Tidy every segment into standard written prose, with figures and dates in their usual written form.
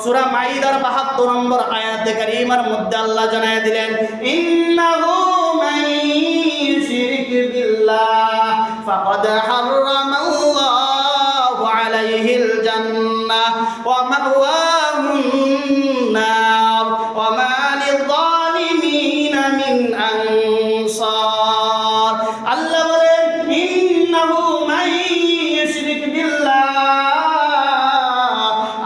সূরা মাইদার ৭২ নম্বর আয়াতে কারীমার মধ্যে আল্লাহ জানায় দিলেন, ইন্নাহু মান ইউশরিক বিল্লাহ ফাকাদ হারামাল্লাহু আলাইহিল জান্নাহ ওয়া মাওয়াহুন নার ওয়া মা লিয-যালিমিনা মিন আনসার। আল্লাহ বলেন, ইন্নাহু মান ইউশরিক বিল্লাহ,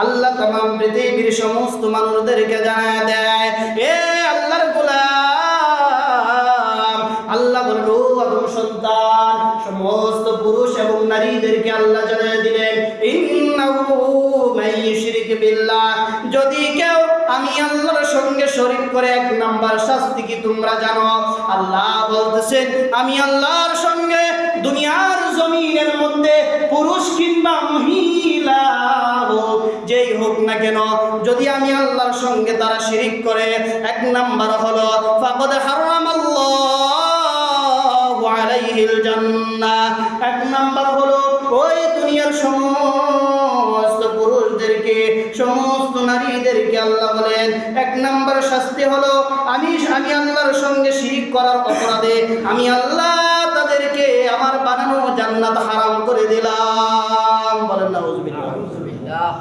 আল্লাহ तमाम পৃথিবীর সমস্ত মানুষদেরকে জানায় দেয়, এ আল্লাহর গোলাম, আল্লাহ বলেন ও আদম সন্তান, সমস্ত পুরুষ এবং নারীদেরকে আল্লাহ জানায় দিলেন, ইন্নাহু মান ইউশরিক বিল্লাহ, যদি কেউ আমি আল্লাহর সঙ্গে শরীক করে, এক নাম্বার শাস্তি কি তোমরা জানো? আল্লাহ বলতেছেন, আমি আল্লাহর সঙ্গে দুনিয়ার জমিনের মধ্যে পুরুষ কিংবা মহিলা হোক, যেই হোক না কেন, যদি আমি আল্লাহর সঙ্গে তারা শিরিক করে, এক নাম্বার হলো ফাকাদ হারামাল্লাহু আলাইহিল জান্নাহ, এক নাম্বার হলো ওই দুনিয়ার সমস্ত পুরুষদেরকে, সমস্ত নারীদেরকে আল্লাহ বলেন, এক নাম্বার শাস্তি হলো আমি আল্লাহর সঙ্গে শিরিক করার অপরাধে আমি আল্লাহ তাদেরকে আমার বানানো জান্নাত হারাম করে দিলাম। বলেন নাউযুবিল্লাহ।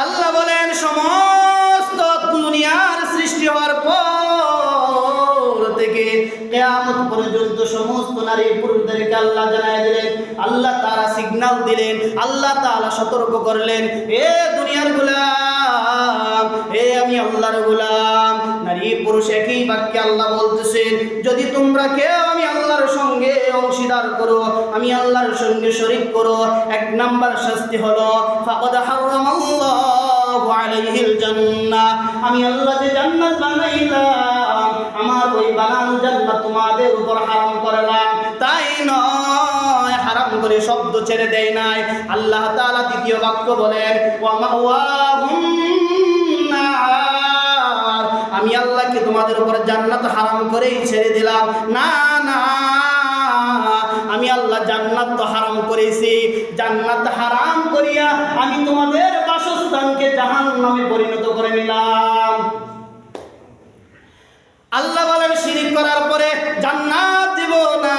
আল্লাহ বলেন, সমস্ত দুনিয়ার সৃষ্টি হওয়ার পর থেকে কিয়ামত পর্যন্ত সমস্ত নারী পুরুষদেরকে আল্লাহ জানায় দিলেন, আল্লাহ তাআলা সিগন্যাল দিলেন, আল্লাহ তাআলা সতর্ক করলেন, এ দুনিয়ার গোলাম, এ আমি আল্লাহর গোলাম, নারী পুরুষ একই বাক্যে আল্লাহ বলতেছেন, যদি তোমরা কেউ আমি আল্লাহর সঙ্গে অংশীদার করো, আমি আল্লাহর সঙ্গে শরীক করো, এক নাম্বার শাস্তি হলো ফাকাদ হারামাল্লাহু আলাইহিল জান্নাহ, আমি আল্লাহ যে জান্নাত বানাইলাম, আমার ওই বানানো জান্নাত তোমাদের উপর হারাম করলাম। তাই নয়, হারাম করে শব্দ ছেড়ে দেয় নাই, আল্লাহ তাআলা দ্বিতীয় বাক্য বলেন, ওয়া মাওয়াহুন নার, আমি আল্লাহকে তোমাদের উপর জান্নাত হারাম করেই ছেড়ে দিলাম না, না, আমি আল্লাহ জান্নাত তো হারাম করেছি, জান্নাত হারাম করিয়া আমি তোমাদের বাসস্থানকে জাহান্নামে পরিণত করে নিলাম। আল্লাহ বলেন, শিরিক করার পরে জান্নাত দেব না,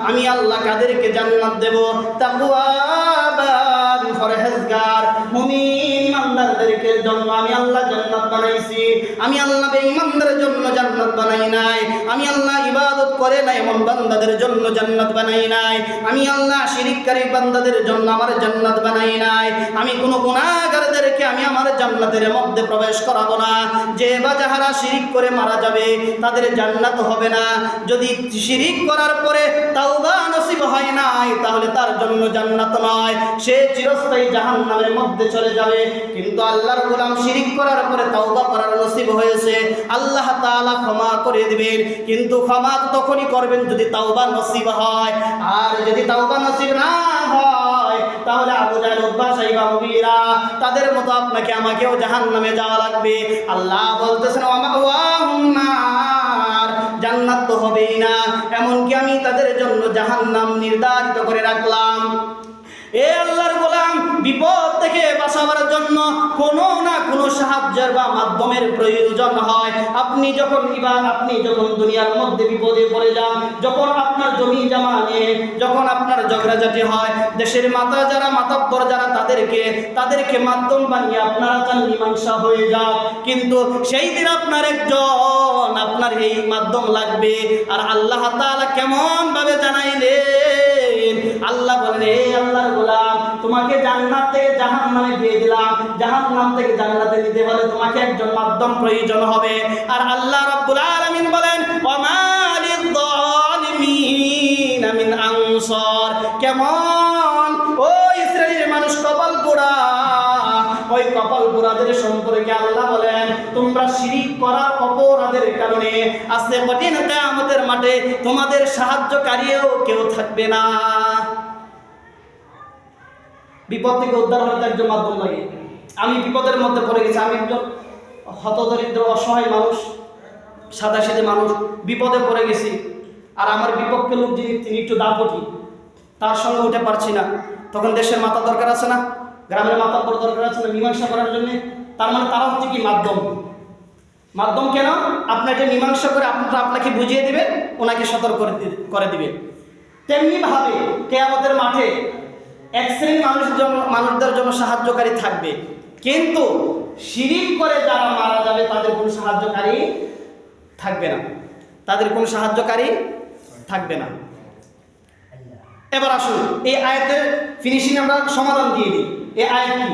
আমি আল্লাহ কাদেরকে জান্নাত দেব? তাকওয়াবান, পরহেজগার মুমিন ইমানদারদেরকে জন্য আমি আল্লাহ জান্নাত বানাইছি। আমি আল্লাহ বেঈমানদের জন্য জান্নাত বানাই নাই, আমি আল্লাহ ইবাদত করে না এমন বান্দাদের জন্য জান্নাত বানাই নাই, আমি আল্লাহ শিরিককারী বান্দাদের জন্য আমার জান্নাত বানাই নাই, আমি কোনো গুনাহগারদেরকে আমি আমার জান্নাতের মধ্যে প্রবেশ করাবো না। যে বা যাহারা শিরিক করে মারা যাবে তাদের জান্নাত হবে না, যদি শিরিক করার পরে তাওবা নসিব হয় নাই তাহলে তার জন্য জান্নাত নয়, সে চিরস্থায়ী জাহান্নামের মধ্যে চলে যাবে। কিন্তু আল্লাহর গোলাম শিরিক করার পরে তাওবা করার নসিব হয়েছে, আল্লাহ তাআলা ক্ষমা করে দিবেন, কিন্তু ক্ষমা তখনই করবেন যদি তাওবা নসিব হয়, আর যদি তাওবা নসিব না হয় তাহলে আবু জাহল, উতবা, শাইবা, মুগীরা তাদের মতো আপনাকে আমাকেও জাহান্নামে যাওয়া লাগবে। আল্লাহ বলতেছেন, ওয়া মাওয়াহুন নার, জান্নাত তো হবেই না, এমনকি আমি তাদের জন্য জাহান্নাম নির্ধারিত করে রাখলাম। এ আল্লাহর গোলাম, বিপদ থেকে বাঁচাবার জন্য কোনো না কোনো সাহায্যের বা মাধ্যমের প্রয়োজন হয়। আপনি যখন দুনিয়ার মধ্যে বিপদে পড়ে যান, যখন আপনার জমি জমা নিয়ে যখন আপনার ঝগড়াঝাটি হয়, দেশের মাতাব্বর যারা তাদেরকে মাধ্যম বানিয়ে আপনারা চান মীমাংসা হয়ে যাক, কিন্তু সেই দিন আপনার একজন আপনার এই মাধ্যম লাগবে। আর আল্লাহ তাআলা কেমন ভাবে জানাইলেন, আল্লাহ বলেন, হে আল্লাহর গোলাম, তোমাকে জান্নাত থেকে জাহান্নামে দিয়ে দিলাম, জাহান্নাম থেকে জান্নাতে নিতে হলে তোমাকে একজন মাধ্যম প্রয়োজন হবে। আর আল্লাহ রাব্বুল আলামিন বলেন, ওয়া মা লিয-যালিমিনা মিন আনসার, কেমন ওই ইসরায়েলের মানুষ কপাল পোড়া, ওই কপাল পোড়াদের সম্পর্কে আল্লাহ বলেন, তোমরা শিরিক করার অপরাধের কারণে আজকে কঠিন কিয়ামতের মাঠে তোমাদের সাহায্যকারীও কেউ থাকবে না। বিপদ থেকে উদ্ধার হতে একজন মাধ্যম লাগে। আমি বিপদের মধ্যে পড়ে গেছি, আমি একজন হতদরিদ্র অসহায় মানুষ, সাদাসিধে মানুষ, বিপদে পড়ে গেছি, আর আমার বিপক্ষে লোক যিনি তিনি একটু দাপটি, তার সঙ্গে উঠে পারছি না, তখন দেশের মাথা দরকার আছে না? গ্রামের মাতাব্বর দরকার আছে না মীমাংসা করার জন্য? তার মানে তারা হচ্ছে কি মাধ্যম। মাধ্যম কেন? আপনাকে মীমাংসা করে আপনাকে বুঝিয়ে দিবে, ওনাকে সতর্ক করে দিবে। তেমনিভাবে কিয়ামতের মাঠে এক শ্রেণীর মানুষদের জন্য সাহায্যকারী থাকবে, কিন্তু শিরিক করে যারা মারা যাবে তাদের কোনো সাহায্যকারী থাকবে না, তাদের কোনো সাহায্যকারী থাকবে না। এবার আসুন এই আয়াতের ফিনিশিং আমরা সমাধান দিয়ে দিই। এই আয়াত কি?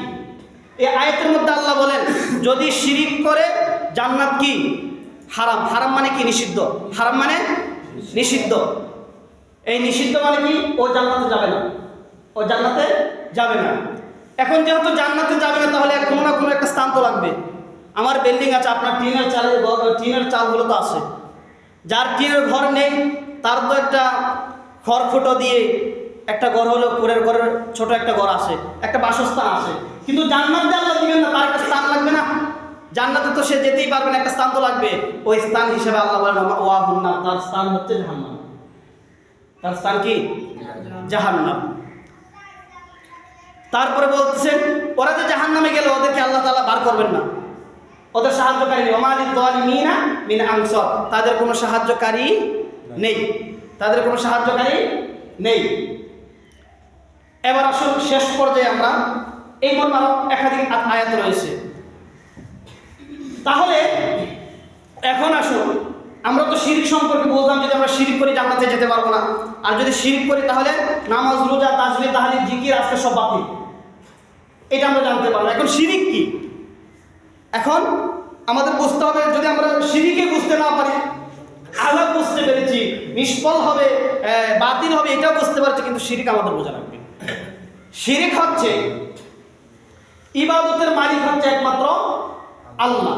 এই আয়াতের মধ্যে আল্লাহ বলেন যদি শিরিক করে জান্নাত কি হারাম। হারাম মানে কি? নিষিদ্ধ। হারাম মানে নিষিদ্ধ। এই নিষিদ্ধ মানে কি? ও জান্নাতে যাবে না, ও জান্নাতে যাবে না। এখন যেহেতু জান্নাতে যাবে না, তাহলে কোনো না কোনো একটা স্থান তো লাগবে। আমার বিল্ডিং আছে, আপনার টিনের চাল হলো তো আছে। যার টিনের ঘর নেই তার তো একটা খড়খুঁটো দিয়ে একটা ঘর হলো, কুড়ের ঘরের ছোট একটা ঘর আছে, একটা বাসস্থান আছে। কিন্তু জান্নাতে আল্লাহ দিবেন না, তার একটা স্থান লাগবে না? জান্নাতে তো সে যেতেই পারবে না, একটা স্থান তো লাগবে। ওই স্থান হিসেবে আল্লাহ বলেন ওয়াহুন্নার, তার স্থান হচ্ছে জাহান্নাম। তার স্থান কি? জাহান্নাম। তারপরে বলতেছেন ওরা যে জাহান্নামে গেলে ওদেরকে আল্লাহ তাআলা বার করবেন না, ওদের সাহায্যকারী নেই। ওমা লিয-যালিমিনা মিন আনসার, তাদের কোনো সাহায্যকারী নেই, তাদের কোনো সাহায্যকারী নেই। এবার আসুন শেষ পর্যায়ে আমরা এই মর্মে আরো একাধিক আয়াত রয়েছে। তাহলে এখন আসুন আমরা তো শিরক সম্পর্কে বলতাম, যদি আমরা শিরক করি জান্নাতে যেতে পারবো না, আর যদি শিরক করি তাহলে নামাজ, রোজা, তাসবিহ, তাহলিল, জিকির আজকে সব বাতিল, এটা আমরা জানতে পারবো। এখন শিরক কি? এখন আমাদের বুঝতে হবে, যদি আমরা শিরকে বুঝতে না পারি, আলাদা বুঝতে পেরেছি, নিষ্ফল হবে, বাতিল হবে, এটাও বুঝতে পারছি, কিন্তু শিরক আমাদের বোঝা লাগবে। শিরক হচ্ছে ইবাদতের মালিক হচ্ছে একমাত্র আল্লাহ।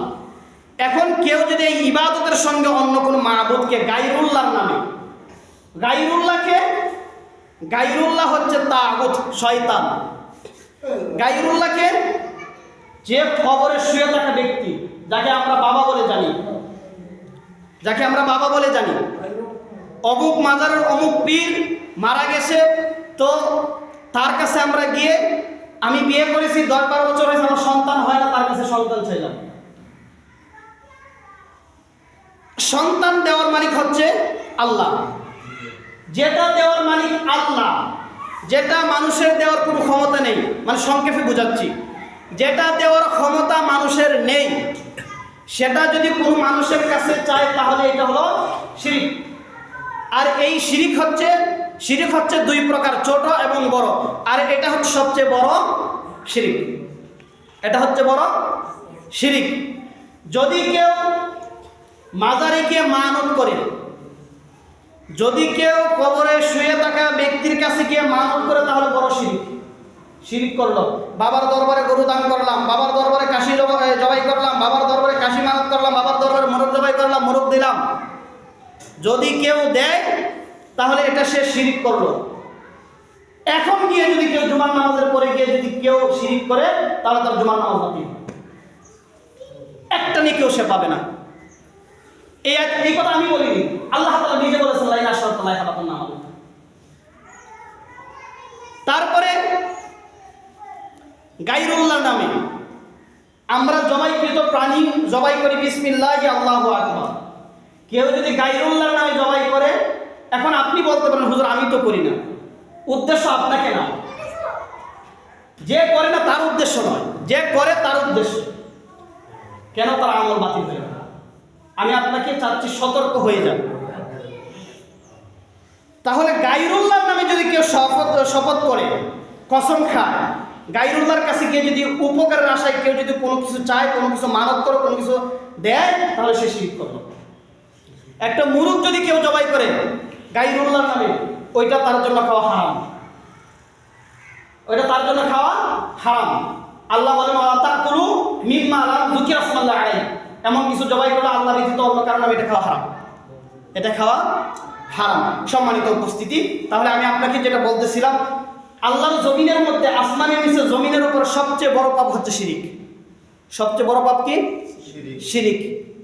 এখন কেউ যদি এই ইবাদতের সঙ্গে অন্য কোনো মাবুদকে গায়রুল্লাহর নামে, গায়রুল্লাহ হচ্ছে তাগুত, শয়তান। গায়রুল্লাহকে যে কবরে শুয়ে থাকা ব্যক্তি, যাকে আমরা বাবা বলে জানি, অমুক মাজারের অমুক পীর মারা গেছে, তো তার কাছে আমরা গিয়ে, আমি বিয়ে করেছি 10-12 বছর হয়েছে, আমার সন্তান হয় না, তার কাছে সন্তান চাইলাম। সন্তান দেওয়ার মালিক হচ্ছে আল্লাহ। যেটা দেওয়ার মালিক আল্লাহ, যেটা মানুষের দেওয়ার কোনো ক্ষমতা নেই, মানে সংক্ষেপে বোঝাচ্ছি, যেটা দেওয়ার ক্ষমতা মানুষের নেই, সেটা যদি কোনো মানুষের কাছে চায় তাহলে এটা হলো শিরক। আর এই শিরক হচ্ছে 2 প্রকার, ছোট এবং বড়। আর এটা হচ্ছে সবচেয়ে বড় শিরক, এটা হচ্ছে বড় শিরক। যদি কেউ মাজারে গিয়ে মানত করে, যদি কেউ কবরে শুয়ে থাকা ব্যক্তির কাছে গিয়ে মানত করে, তাহলে বড় শিরক করলো। বাবার দরবারে গরু দান করলাম, বাবার দরবারে কাশি জবাই করলাম, বাবার দরবারে কাশি মানত করলাম, বাবার দরবারে মোরগ জবাই করলাম, মোরগ দিলাম, যদি কেউ দেয় তাহলে এটা সে শিরক করলো। এখন গিয়ে যদি কেউ জুমার নামাজের পরে গিয়ে যদি কেউ শিরক করে, তাহলে তার জুমার নামাজ বাতিল, একটা নেকিও সে পাবে না। এই কথা আমি বলিনি, আল্লাহ তাআলা নিজে বলেছেন লা ইন আশরাকতা লা ইয়াহবাতুন্না আমালুক। তারপরে গায়রুল্লাহর নামে আমরা জবাইকৃত প্রাণী জবাই করি বিসমিল্লাহি আল্লাহু আকবার। কেউ যদি গায়রুল্লাহর নামে জবাই করে, এখন আপনি বলতে পারেন হুজুর আমি তো করি না, উদ্দেশ্য আপনাকে না, যে করে না তার উদ্দেশ্য নয়, যে করে তার উদ্দেশ্য, কেন তার আমল বাতিল হয়ে যাবে। আমি আপনাকে চাচ্ছি সতর্ক হয়ে যান। তাহলে গায়রুল্লাহর নামে যদি কেউ শপথ করে, কসম খায়, গায়রুল্লাহর কাছে গিয়ে যদি উপকারের আশায় কেউ যদি কোনো কিছু চায়, কোনো কিছু মানত করে, কোনো কিছু দেয়, তাহলে সে শিরক করলো। একটা মুরগ যদি কেউ জবাই করে গায়রুল্লাহর নামে, ওইটা তার জন্য খাওয়া হারাম, ওইটা তার জন্য খাওয়া হারাম। আল্লাহ বলেন ওয়া তাকুলু মিম্মা লা যুকিরা ইসমাল্লাহি আলাইহি, এমন কিছু জবাই করলে আল্লাহ ব্যতীত অন্য কারণে এটা খাওয়া হারাম, এটা খাওয়া হারাম। সম্মানিত উপস্থিতি, তাহলে আমি আপনাকে যেটা বলতেছিলাম, আল্লাহর জমিনের মধ্যে, আসমানের নিচে জমিনের উপর সবচেয়ে বড় পাপ হচ্ছে শিরক। সবচেয়ে বড় পাপ কি? শিরক।